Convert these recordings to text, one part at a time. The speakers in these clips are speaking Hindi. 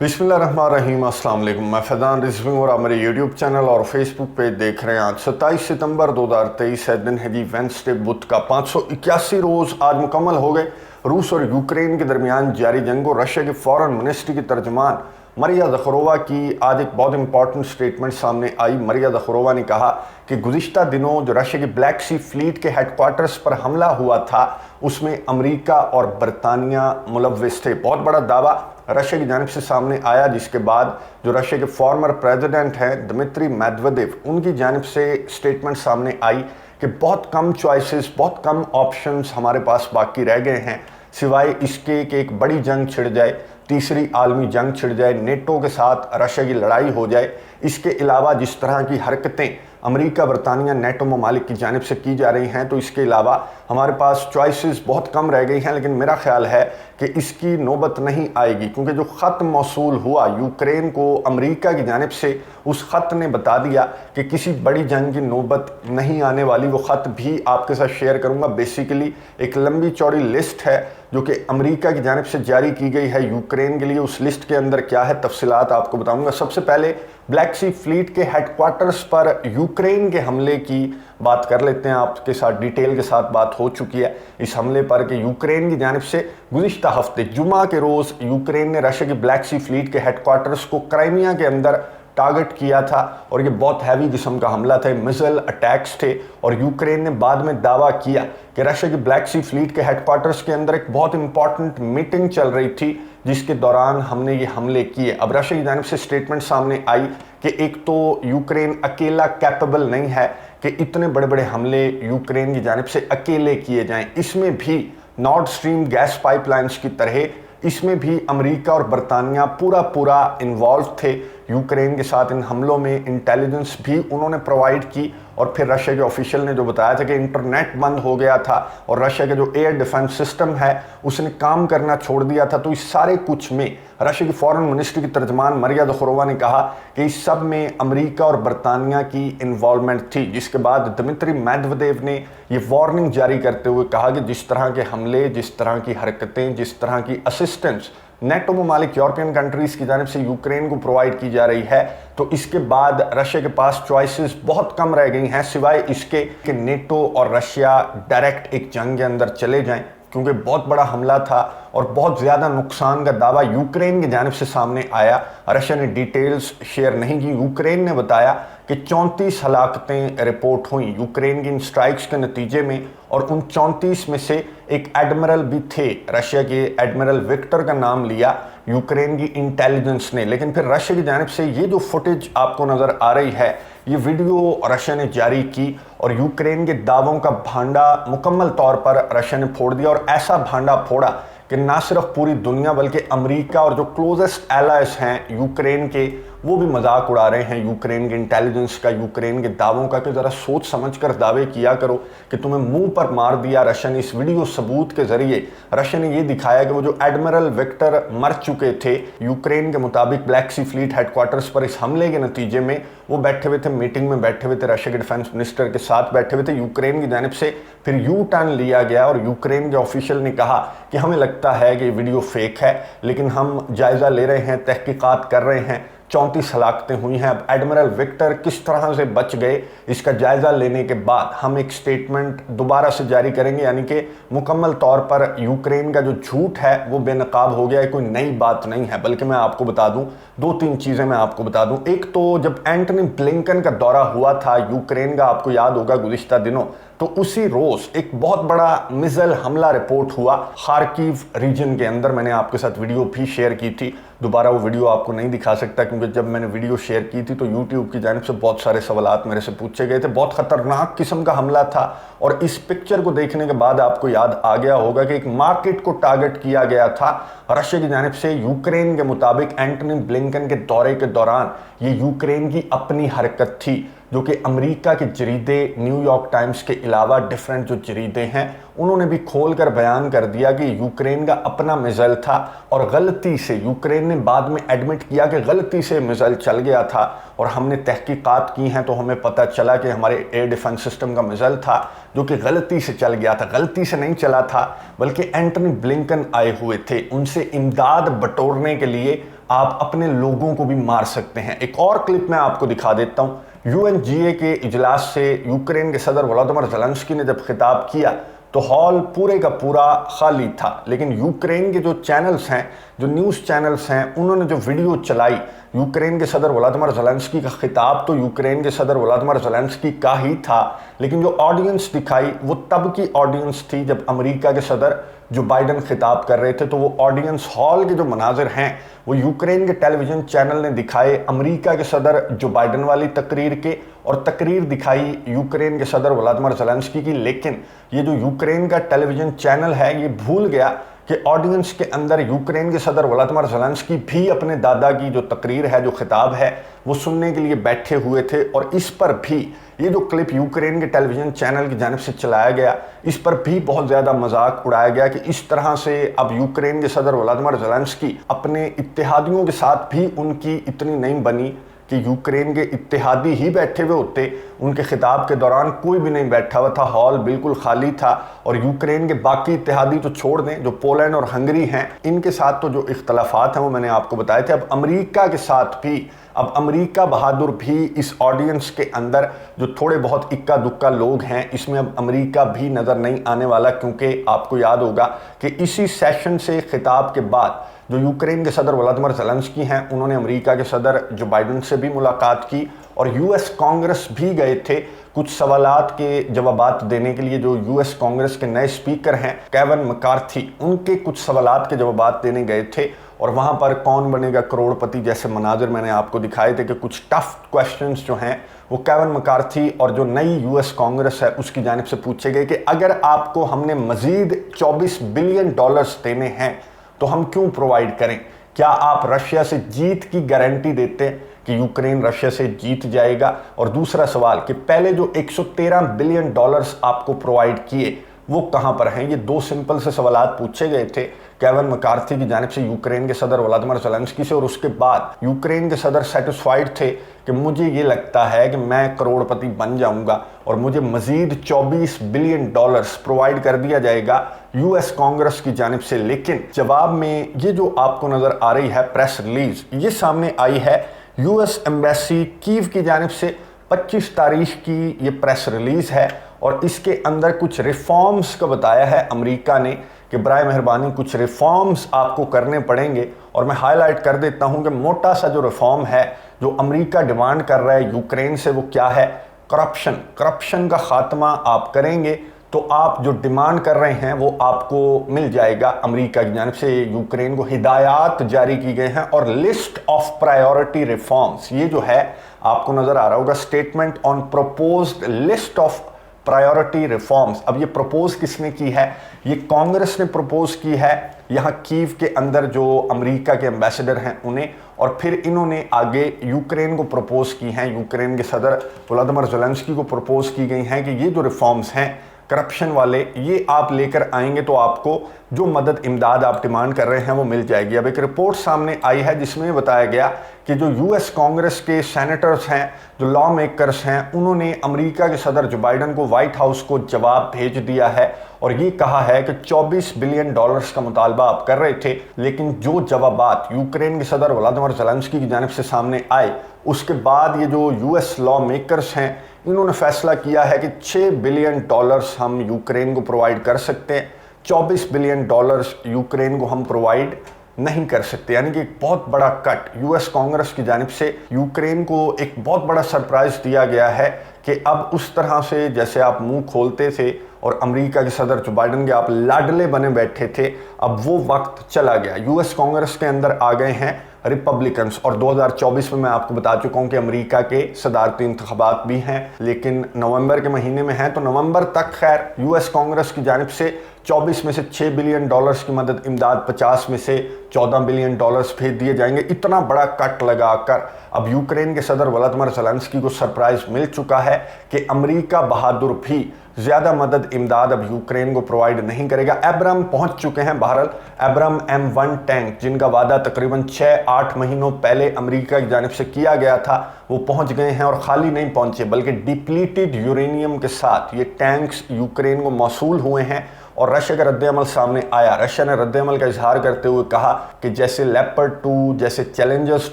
बिस्मिल्लाहिर्रहमानिर्रहीम, अस्सलाम वालेकुम। मैं फैज़ान रिजवी और आप मेरे यूट्यूब चैनल और फेसबुक पेज देख रहे हैं। आज 27 सितंबर 2023 है, दिन है जी वेंसडे, बुध का 581 रोज़ आज मुकम्मल हो गए रूस और यूक्रेन के दरमियान जारी जंग को। रशिया के फॉरेन मिनिस्ट्री की तर्जमान मरिया ज़खरोवा की आज एक बहुत इंपॉर्टेंट स्टेटमेंट सामने आई। मरिया ज़खरोवा ने कहा कि गुज़िश्ता दिनों जो रशिया की ब्लैक सी फ्लीट के हेडक्वार्टर्स पर हमला हुआ था उसमें अमेरिका और बरतानिया मुलव्विस थे। बहुत बड़ा दावा रशिया की जानिब से सामने आया, जिसके बाद जो रशिया के फॉर्मर प्रेसिडेंट हैं दिमित्री मेदवेदेव, उनकी जानिब से स्टेटमेंट सामने आई कि बहुत कम चॉइसेस, बहुत कम ऑप्शंस हमारे पास बाकी रह गए हैं सिवाय इसके कि एक बड़ी जंग छिड़ जाए, तीसरी आलमी जंग छिड़ जाए, नेटो के साथ रशिया की लड़ाई हो जाए। इसके अलावा जिस तरह की हरकतें अमेरिका, बरतानिया, नेटो ममालिक की जानिब से की जा रही हैं, तो इसके अलावा हमारे पास चॉइसेस बहुत कम रह गई हैं। लेकिन मेरा ख्याल है कि इसकी नौबत नहीं आएगी, क्योंकि जो ख़त मौसूल हुआ यूक्रेन को अमेरिका की जानिब से, उस ख़त ने बता दिया कि किसी बड़ी जंग की नौबत नहीं आने वाली। वो ख़त भी आपके साथ शेयर करूँगा। बेसिकली एक लंबी चौड़ी लिस्ट है जो कि अमेरिका की जानिब से जारी की गई है यूक्रेन के लिए। उस लिस्ट के अंदर क्या है, तफसीलात आपको बताऊंगा। सबसे पहले ब्लैक सी फ्लीट के हेडक्वार्टर्स पर यूक्रेन के हमले की बात कर लेते हैं। आपके साथ डिटेल के साथ बात हो चुकी है इस हमले पर कि यूक्रेन की जानिब से गुज़िश्ता हफ्ते जुमा के रोज़ यूक्रेन ने रशिया की ब्लैक सी फ्लीट के हेडक्वार्टर्स को क्राइमिया के अंदर टारगेट किया था और ये बहुत हैवी किस्म का हमला था, मिसाइल अटैक्स थे। और यूक्रेन ने बाद में दावा किया कि रशिया की ब्लैक सी फ्लीट के हेडक्वार्टर्स के अंदर एक बहुत इंपॉर्टेंट मीटिंग चल रही थी जिसके दौरान हमने ये हमले किए। अब रशिया की जानिब से स्टेटमेंट सामने आई कि एक तो यूक्रेन अकेला कैपेबल नहीं है कि इतने बड़े बड़े हमले यूक्रेन की जानिब से अकेले किए जाएं। इसमें भी नॉर्थ स्ट्रीम गैस पाइपलाइंस की तरह इसमें भी अमेरिका और बरतानिया पूरा इन्वॉल्व थे यूक्रेन के साथ इन हमलों में। इंटेलिजेंस भी उन्होंने प्रोवाइड की और फिर रशिया के ऑफिशियल ने जो बताया था कि इंटरनेट बंद हो गया था और रशिया का जो एयर डिफेंस सिस्टम है उसने काम करना छोड़ दिया था। तो इस सारे कुछ में रशिया की फॉरेन मिनिस्ट्री की तर्जमान मरिया ज़खरोवा ने कहा कि इस सब में अमेरिका और बरतानिया की इन्वॉल्वमेंट थी। जिसके बाद दिमित्री मेदवेदेव ने ये वार्निंग जारी करते हुए कहा कि जिस तरह के हमले, जिस तरह की हरकतें, जिस तरह की असिस्टेंस नेटो ममालिक यूरोपियन कंट्रीज़ की जानिब से यूक्रेन को प्रोवाइड की जा रही है, तो इसके बाद रशिया के पास चॉइसेस बहुत कम रह गई हैं सिवाय इसके कि नेटो और रशिया डायरेक्ट एक जंग के अंदर चले जाएं, क्योंकि बहुत बड़ा हमला था और बहुत ज़्यादा नुकसान का दावा यूक्रेन की जानिब से सामने आया। रशिया ने डिटेल्स शेयर नहीं की। यूक्रेन ने बताया कि 34 हलाकतें रिपोर्ट हुई यूक्रेन की इन स्ट्राइक्स के नतीजे में, और उन 34 में से एक एडमिरल भी थे। रशिया के एडमिरल विक्टर का नाम लिया यूक्रेन की इंटेलिजेंस ने। लेकिन फिर रशिया की जानिब से ये जो फुटेज आपको नज़र आ रही है, ये वीडियो रशिया ने जारी की और यूक्रेन के दावों का भांडा मुकम्मल तौर पर रशिया ने फोड़ दिया। और ऐसा भांडा फोड़ा कि ना सिर्फ पूरी दुनिया बल्कि अमेरिका और जो क्लोजेस्ट एलाइज हैं यूक्रेन के, वो भी मजाक उड़ा रहे हैं यूक्रेन के इंटेलिजेंस का, यूक्रेन के दावों का, कि ज़रा सोच समझ कर दावे किया करो कि तुम्हें मुंह पर मार दिया रशिया ने। इस वीडियो सबूत के ज़रिए रशिया ने ये दिखाया कि वो जो एडमिरल विक्टर मर चुके थे यूक्रेन के मुताबिक ब्लैक सी फ्लीट हेडक्वार्टर्स पर इस हमले के नतीजे में, वो बैठे हुए थे, मीटिंग में बैठे हुए थे, रशिया के डिफेंस मिनिस्टर के साथ बैठे हुए थे। यूक्रेन की जानिब से फिर यू टर्न लिया गया और यूक्रेन के ऑफिशियल ने कहा कि हमें लगता है कि ये वीडियो फेक है, लेकिन हम जायज़ा ले रहे हैं, तहकीकात कर रहे हैं। 34 हलाकतें हुई हैं। अब एडमिरल विक्टर किस तरह से बच गए, इसका जायज़ा लेने के बाद हम एक स्टेटमेंट दोबारा से जारी करेंगे, यानी कि मुकम्मल तौर पर यूक्रेन का जो झूठ है वो बेनकाब हो गया है, कोई नई बात नहीं है। बल्कि मैं आपको बता दूं, 2-3 चीज़ें मैं आपको बता दूं। एक तो जब एंटनी ब्लिंकन का दौरा हुआ था यूक्रेन का, आपको याद होगा गुज़िश्ता दिनों, तो उसी रोज़ एक बहुत बड़ा मिसाइल हमला रिपोर्ट हुआ खार्किव रीजन के अंदर। मैंने आपके साथ वीडियो भी शेयर की थी, दोबारा वो वीडियो आपको नहीं दिखा सकता क्योंकि जब मैंने वीडियो शेयर की थी तो यूट्यूब की जानिब से बहुत सारे सवालात मेरे से पूछे गए थे। बहुत ख़तरनाक किस्म का हमला था और इस पिक्चर को देखने के बाद आपको याद आ गया होगा कि एक मार्केट को टारगेट किया गया था रशिया की जानिब से। यूक्रेन के मुताबिक एंटनी ब्लिंकन के दौरे के दौरान ये यूक्रेन की अपनी हरकत थी, जो कि अमेरिका के जरीदे न्यूयॉर्क टाइम्स के अलावा डिफरेंट जो जरीदे हैं उन्होंने भी खोल कर बयान कर दिया कि यूक्रेन का अपना मिसाइल था और गलती से यूक्रेन ने बाद में एडमिट किया कि गलती से मिसाइल चल गया था और हमने तहकीकात की हैं तो हमें पता चला कि हमारे एयर डिफेंस सिस्टम का मिसाइल था जो कि गलती से चल गया था। गलती से नहीं चला था बल्कि एंटनी ब्लिंकन आए हुए थे, उनसे इमदाद बटोरने के लिए आप अपने लोगों को भी मार सकते हैं। एक और क्लिप मैं आपको दिखा देता हूं। यूएनजीए के इजलास से यूक्रेन के सदर वोलोदिमीर ज़ेलेंस्की ने जब खिताब किया तो हॉल पूरे का पूरा खाली था, लेकिन यूक्रेन के जो चैनल्स हैं, जो न्यूज़ चैनल्स हैं, उन्होंने जो वीडियो चलाई यूक्रेन के सदर वोलोदिमीर ज़ेलेंस्की का खिताब तो यूक्रेन के सदर वोलोदिमीर ज़ेलेंस्की का ही था, लेकिन जो ऑडियंस दिखाई वो तब की ऑडियंस थी जब अमेरिका के सदर जो बाइडन खिताब कर रहे थे। तो वो ऑडियंस हॉल के जो मनाजिर हैं वो यूक्रेन के टेलीविज़न चैनल ने दिखाए अमेरिका के सदर जो बाइडन वाली तकरीर के, और तकरीर दिखाई यूक्रेन के सदर वोलोदिमीर ज़ेलेंस्की की। लेकिन ये जो यूक्रेन का टेलीविज़न चैनल है ये भूल गया कि ऑडियंस के अंदर यूक्रेन के सदर वोलोदिमीर ज़ेलेंस्की भी अपने दादा की जो तकरीर है, जो खिताब है, वो सुनने के लिए बैठे हुए थे। और इस पर भी ये जो क्लिप यूक्रेन के टेलीविज़न चैनल की जानिब से चलाया गया, इस पर भी बहुत ज़्यादा मजाक उड़ाया गया कि इस तरह से अब यूक्रेन के सदर वोलोदिमीर ज़ेलेंस्की अपने इत्तेहादियों के साथ भी उनकी इतनी नहीं बनी कि यूक्रेन के इत्तेहादी ही बैठे हुए होते। उनके खिताब के दौरान कोई भी नहीं बैठा हुआ था, हॉल बिल्कुल खाली था। और यूक्रेन के बाकी इत्तेहादी तो छोड़ दें, जो पोलैंड और हंगरी हैं, इनके साथ तो जो इख्तलाफात हैं वो मैंने आपको बताए थे। अब अमेरिका के साथ भी, अब अमेरिका बहादुर भी इस ऑडियंस के अंदर जो थोड़े बहुत इक्का दुक्का लोग हैं, इसमें अब अमेरिका भी नज़र नहीं आने वाला, क्योंकि आपको याद होगा कि इसी सेशन से खिताब के बाद जो यूक्रेन के सदर वोलोदिमीर ज़ेलेंस्की हैं उन्होंने अमेरिका के सदर जो बाइडन से भी मुलाकात की, और यूएस कांग्रेस भी गए थे कुछ सवालात के जवाबात देने के लिए। जो यूएस कांग्रेस के नए स्पीकर हैं केविन मैकार्थी, उनके कुछ सवालात के जवाबात देने गए थे। और वहाँ पर कौन बनेगा करोड़पति जैसे मनाजिर मैंने आपको दिखाए थे कि कुछ टफ क्वेश्चंस जो हैं वो केविन मैकार्थी और जो नई यूएस कांग्रेस है उसकी जानिब से पूछे गए कि अगर आपको हमने मजीद 24 बिलियन डॉलर्स देने हैं तो हम क्यों प्रोवाइड करें? क्या आप रशिया से जीत की गारंटी देते हैं कि यूक्रेन रशिया से जीत जाएगा? और दूसरा सवाल कि पहले जो 113 बिलियन डॉलर्स आपको प्रोवाइड किए वो कहां पर हैं? ये दो सिंपल से सवालात पूछे गए थे केविन मैकार्थी की जानिब से यूक्रेन के सदर वोलोदिमीर ज़ेलेंस्की से। और उसके बाद यूक्रेन के सदर सेटिस्फाइड थे कि मुझे ये लगता है कि मैं करोड़पति बन जाऊंगा और मुझे मजीद 24 बिलियन डॉलर्स प्रोवाइड कर दिया जाएगा यूएस कांग्रेस की जानिब से। लेकिन जवाब में ये जो आपको नजर आ रही है प्रेस रिलीज, ये सामने आई है यूएस एम्बेसी कीव की जानिब से। 25 तारीख की ये प्रेस रिलीज है और इसके अंदर कुछ रिफॉर्म्स का बताया है अमेरिका ने कि बराए मेहरबानी कुछ रिफॉर्म्स आपको करने पड़ेंगे। और मैं हाईलाइट कर देता हूं कि मोटा सा जो रिफॉर्म है जो अमेरिका डिमांड कर रहा है यूक्रेन से वो क्या है? करप्शन का खात्मा आप करेंगे तो आप जो डिमांड कर रहे हैं वो आपको मिल जाएगा। अमेरिका की जानिब से यूक्रेन को हिदायत जारी की गई हैं। और लिस्ट ऑफ प्रायोरिटी रिफॉर्म्स, ये जो है आपको नजर आ रहा होगा, statement on proposed list of priority reforms. अब ये प्रपोज किसने की है? ये कांग्रेस ने प्रपोज की है यहाँ कीव के अंदर जो अमेरिका के एम्बेसडर हैं उन्हें, और फिर इन्होंने आगे यूक्रेन को प्रपोज की हैं। यूक्रेन के सदर वोलोदिमीर ज़ेलेंस्की को प्रपोज की गई हैं कि ये जो रिफॉर्म्स हैं करप्शन वाले, ये आप लेकर आएंगे तो आपको जो मदद इमदाद आप डिमांड कर रहे हैं वो मिल जाएगी। अब एक रिपोर्ट सामने आई है जिसमें बताया गया कि जो यूएस कांग्रेस के सेनेटर्स हैं, जो लॉ मेकर्स हैं, उन्होंने अमेरिका के सदर जो बाइडन को व्हाइट हाउस को जवाब भेज दिया है और ये कहा है कि 24 बिलियन डॉलर्स का मुतालबा आप कर रहे थे, लेकिन जो जवाबात यूक्रेन के सदर वोलोदिमीर ज़ेलेंस्की की जानिब से सामने आए उसके बाद ये जो यूएस लॉ मेकर्स हैं इन्होंने फैसला किया है कि 6 बिलियन डॉलर्स हम यूक्रेन को प्रोवाइड कर सकते हैं, 24 बिलियन डॉलर्स यूक्रेन को हम प्रोवाइड नहीं कर सकते। यानी कि एक बहुत बड़ा कट यूएस कांग्रेस की जानिब से यूक्रेन को एक बहुत बड़ा सरप्राइज दिया गया है कि अब उस तरह से जैसे आप मुंह खोलते थे और अमेरिका के सदर जो बाइडन के आप लाडले बने बैठे थे, अब वो वक्त चला गया। यूएस कांग्रेस के अंदर आ गए हैं रिपब्लिकन्स और 2024 में मैं आपको बता चुका हूं कि अमेरिका के सदारती इंतखाबात भी हैं, लेकिन नवंबर के महीने में हैं। तो नवंबर तक खैर यूएस कांग्रेस की जानिब से 24 में से 6 बिलियन डॉलर्स की मदद इमदाद, 50 में से 14 बिलियन डॉलर्स भेज दिए जाएंगे। इतना बड़ा कट लगाकर अब यूक्रेन के सदर वोलोदिमीर ज़ेलेंस्की को सरप्राइज मिल चुका है कि अमेरिका बहादुर भी ज़्यादा मदद इमदाद अब यूक्रेन को प्रोवाइड नहीं करेगा। एब्राम पहुंच चुके हैं बहरहाल, एब्राम M1 टैंक जिनका वादा तकरीबन 6-8 महीनों पहले अमेरिका की जानिब से किया गया था, वो पहुंच गए हैं। और खाली नहीं पहुंचे बल्कि डिप्लीटेड यूरेनियम के साथ ये टैंक्स यूक्रेन को मौसूल हुए हैं और रशिया का रद्द-ए-अमल सामने आया। रशिया ने रद्द-ए-अमल का इजहार करते हुए कहा कि जैसे लेपर्ड 2, जैसे चैलेंजर्स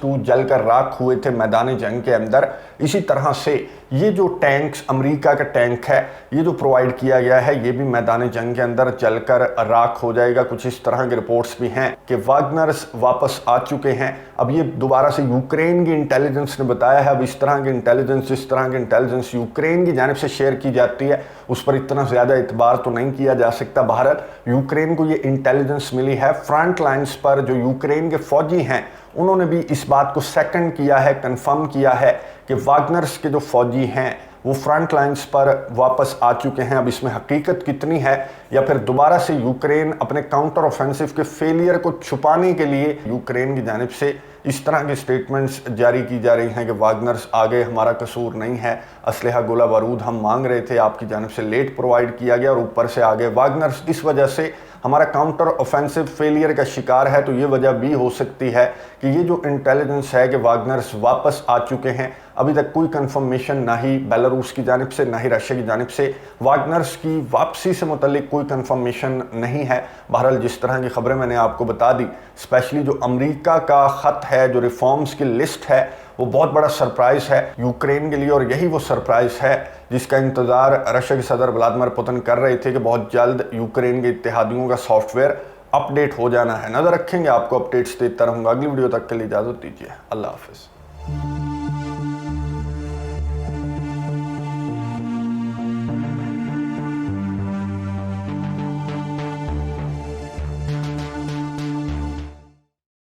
2 जलकर राख हुए थे मैदान जंग के अंदर, इसी तरह से ये जो टैंक्स, अमेरिका का टैंक है, ये जो प्रोवाइड किया गया है, ये भी मैदान जंग के अंदर जलकर राख हो जाएगा। कुछ इस तरह की रिपोर्ट्स भी हैं कि वागनर्स वापस आ चुके हैं। अब ये दोबारा से यूक्रेन की इंटेलिजेंस ने बताया है। अब इस तरह की इंटेलिजेंस, जिस तरह की इंटेलिजेंस यूक्रेन की जानिब से शेयर की जाती है, उस पर इतना ज़्यादा इतबार तो नहीं किया जा सकता। बहरहाल यूक्रेन को ये इंटेलिजेंस मिली है। फ्रंट लाइन्स पर जो यूक्रेन के फौजी हैं, उन्होंने भी इस बात को सेकंड किया है, कंफर्म किया है कि वागनर्स के जो फौजी हैं वो फ्रंट लाइन्स पर वापस आ चुके हैं। अब इसमें हकीकत कितनी है, या फिर दोबारा से यूक्रेन अपने काउंटर ऑफेंसिव के फेलियर को छुपाने के लिए यूक्रेन की जानिब से इस तरह की स्टेटमेंट्स जारी की जा रही हैं कि वागनर्स आगे, हमारा कसूर नहीं है, असलहा गोला बारूद हम मांग रहे थे, आपकी जानिब से लेट प्रोवाइड किया गया और ऊपर से आगे वागनर्स इस वजह से हमारा काउंटर ऑफेंसिव फेलियर का शिकार है। तो ये वजह भी हो सकती है कि ये जो इंटेलिजेंस है कि वागनर्स वापस आ चुके हैं, अभी तक कोई कंफर्मेशन ना ही बेलारूस की जानिब से, ना ही रशिया की जानिब से वागनर्स की वापसी से मुतल्लिक कोई कंफर्मेशन नहीं है। बहरहाल जिस तरह की खबरें मैंने आपको बता दी, स्पेशली जो अमेरिका का ख़त है, जो रिफॉर्म्स की लिस्ट है, वो बहुत बड़ा सरप्राइज़ है यूक्रेन के लिए। और यही वो सरप्राइज़ है जिसका इंतज़ार रशिया के सदर व्लादिमीर पुतिन कर रहे थे कि बहुत जल्द यूक्रेन के इत्तेहादियों का सॉफ्टवेयर अपडेट हो जाना है। नज़र रखेंगे, आपको अपडेट्स देता रहूँगा। अगली वीडियो तक के लिए इजाज़त दीजिए। अल्लाह हाफ़िज़।